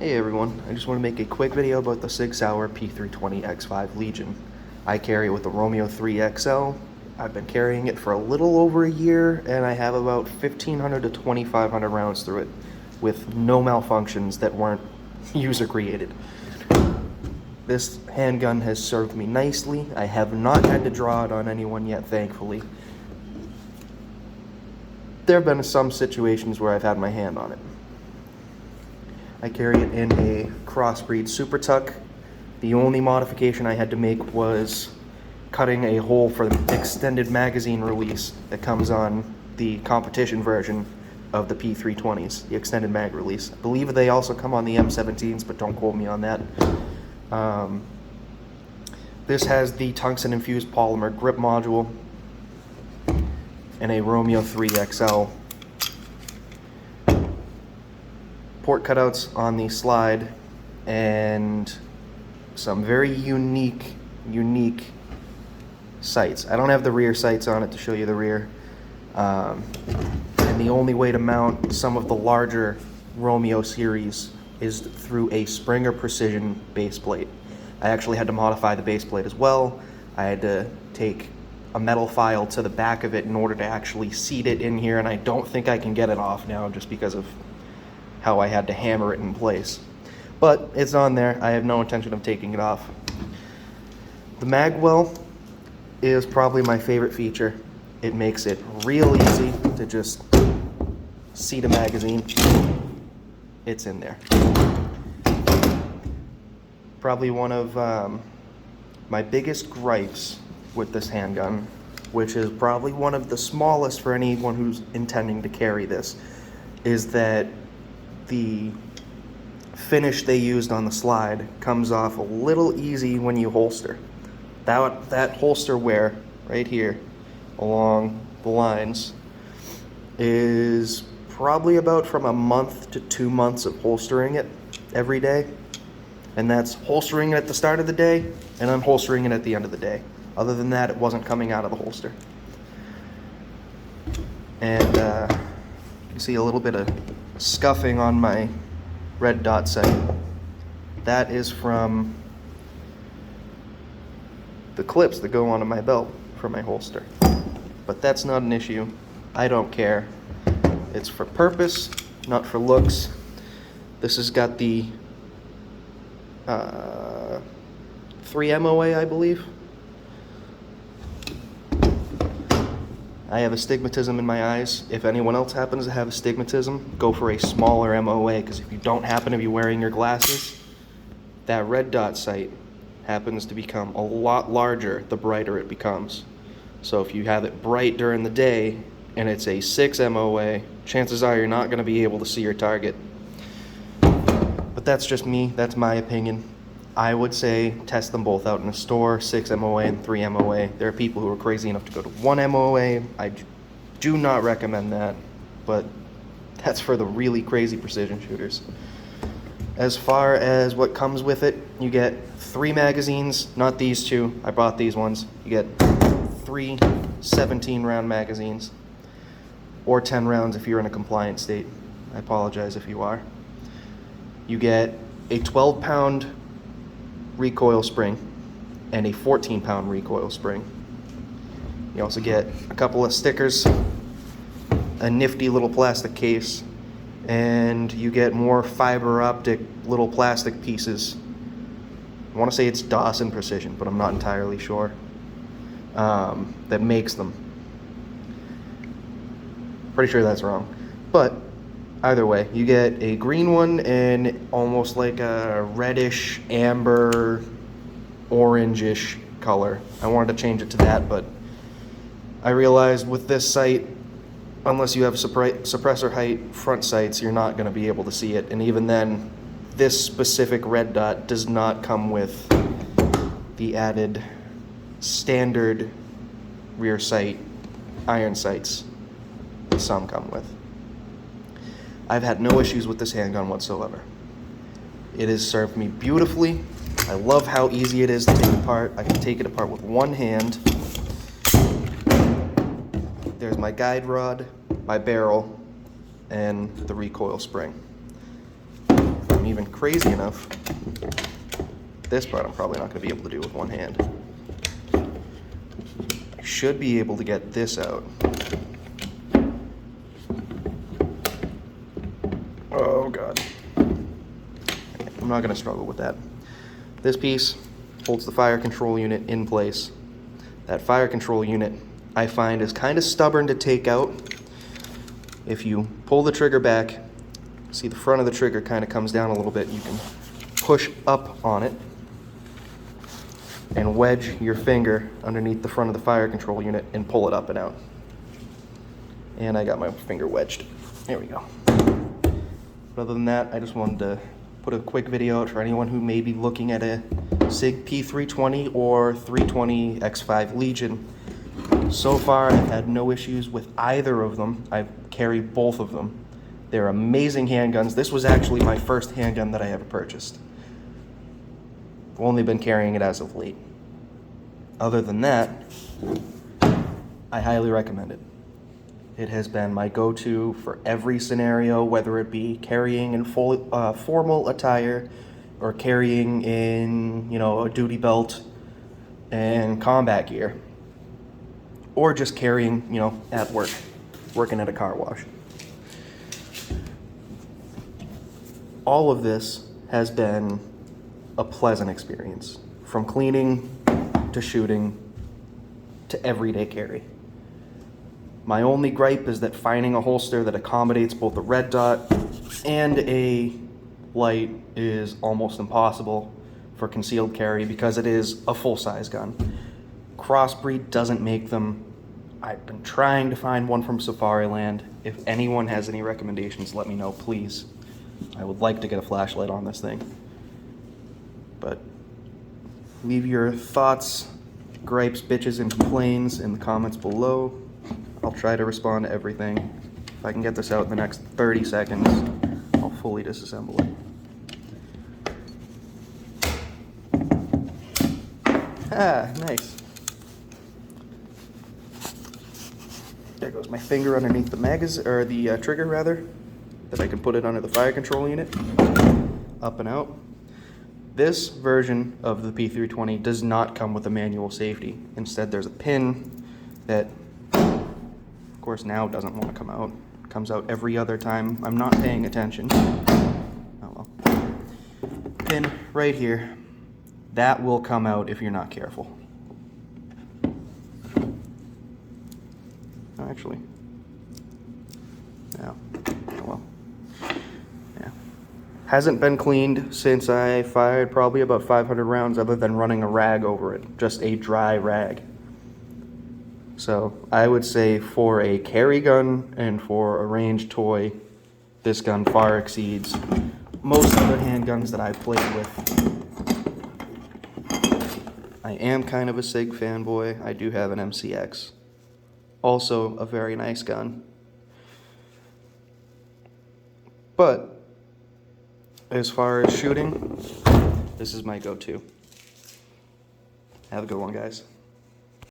Hey everyone, I just want to make a quick video about the Sig Sauer P320 X5 Legion. I carry it with the Romeo 3 XL. I've been carrying it for a little over a year and I have about 1,500 to 2,500 rounds through it with no malfunctions that weren't user created. This handgun has served me nicely. I have not had to draw it on anyone yet, thankfully. There have been some situations where I've had my hand on it. I carry it in a Crossbreed Super Tuck. The only modification I had to make was cutting a hole for the extended magazine release that comes on the competition version of the P320s, the extended mag release. I believe they also come on the M17s, but don't quote me on that. This has the tungsten infused polymer grip module and a Romeo 3 XL. Port cutouts on the slide and some very unique sights. I don't have the rear sights on it to show you the rear. And the only way to mount some of the larger Romeo series is through a Springer Precision base plate. I actually had to modify the base plate as well. I had to take a metal file to the back of it in order to actually seat it in here, and I don't think I can get it off now just because of how I had to hammer it in place. But it's on there. I have no intention of taking it off. The mag well is probably my favorite feature. It makes it real easy to just seat a magazine. It's in there. Probably one of my biggest gripes with this handgun, which is probably one of the smallest for anyone who's intending to carry this, is that the finish they used on the slide comes off a little easy when you holster. That holster wear right here along the lines is probably about from a month to 2 months of holstering it every day. And that's holstering it at the start of the day and unholstering it at the end of the day. Other than that, it wasn't coming out of the holster. And you see a little bit of scuffing on my red dot sight. That is from the clips that go onto my belt for my holster. But that's not an issue. I don't care. It's for purpose, not for looks. This has got the 3 MOA, I believe. I have astigmatism in my eyes. If anyone else happens to have astigmatism, go for a smaller MOA, because if you don't happen to be wearing your glasses, that red dot sight happens to become a lot larger the brighter it becomes. So if you have it bright during the day and it's a 6 MOA, chances are you're not going to be able to see your target. But that's just me, that's my opinion. I would say test them both out in a store, 6 MOA and 3 MOA. There are people who are crazy enough to go to 1 MOA. I do not recommend that, but that's for the really crazy precision shooters. As far as what comes with it, you get 3 magazines, not these 2. I bought these ones. You get 3 17-round magazines, or 10 rounds if you're in a compliant state. I apologize if you are. You get a 12-pound recoil spring and a 14-pound recoil spring. You also get a couple of stickers, a nifty little plastic case, and you get more fiber optic little plastic pieces. I want to say it's Dawson Precision, but I'm not entirely sure, that makes them. Pretty sure that's wrong. But either way, you get a green one and almost like a reddish, amber, orange-ish color. I wanted to change it to that, but I realized with this sight, unless you have suppressor height front sights, you're not going to be able to see it. And even then, this specific red dot does not come with the added standard rear sight iron sights that some come with. I've had no issues with this handgun whatsoever. It has served me beautifully. I love how easy it is to take apart. I can take it apart with one hand. There's my guide rod, my barrel, and the recoil spring. I'm even wasn't crazy enough, this part I'm probably not going to be able to do with one hand. I should be able to get this out. Oh god. I'm not going to struggle with that. This piece holds the fire control unit in place. That fire control unit, I find, is kind of stubborn to take out. If you pull the trigger back, see the front of the trigger kind of comes down a little bit, you can push up on it and wedge your finger underneath the front of the fire control unit and pull it up and out. And I got my finger wedged. There we go. But other than that, I just wanted to put a quick video out for anyone who may be looking at a SIG P320 or 320 X5 Legion. So far, I've had no issues with either of them. I've carried both of them. They're amazing handguns. This was actually my first handgun that I ever purchased. I've only been carrying it as of late. Other than that, I highly recommend it. It has been my go-to for every scenario, whether it be carrying in full formal attire or carrying in, a duty belt and combat gear, or just carrying, at work, working at a car wash. All of this has been a pleasant experience, from cleaning to shooting to everyday carry. My only gripe is that finding a holster that accommodates both a red dot and a light is almost impossible for concealed carry because it is a full-size gun. Crossbreed doesn't make them. I've been trying to find one from Safariland. If anyone has any recommendations, let me know, please. I would like to get a flashlight on this thing. But leave your thoughts, gripes, bitches, and complaints in the comments below. I'll try to respond to everything. If I can get this out in the next 30 seconds, I'll fully disassemble it. Ah, nice. There goes my finger underneath the the trigger rather, that I can put it under the fire control unit, up and out. This version of the P320 does not come with a manual safety. Instead, there's a pin that, of course, now doesn't want to come out. It comes out every other time I'm not paying attention. Oh well. Pin right here. That will come out if you're not careful. Oh, actually. No. Oh well. Yeah. Hasn't been cleaned since I fired probably about 500 rounds other than running a rag over it. Just a dry rag. So I would say for a carry gun and for a range toy, this gun far exceeds most other handguns that I've played with. I am kind of a SIG fanboy. I do have an MCX. Also a very nice gun. But as far as shooting, this is my go-to. Have a good one, guys.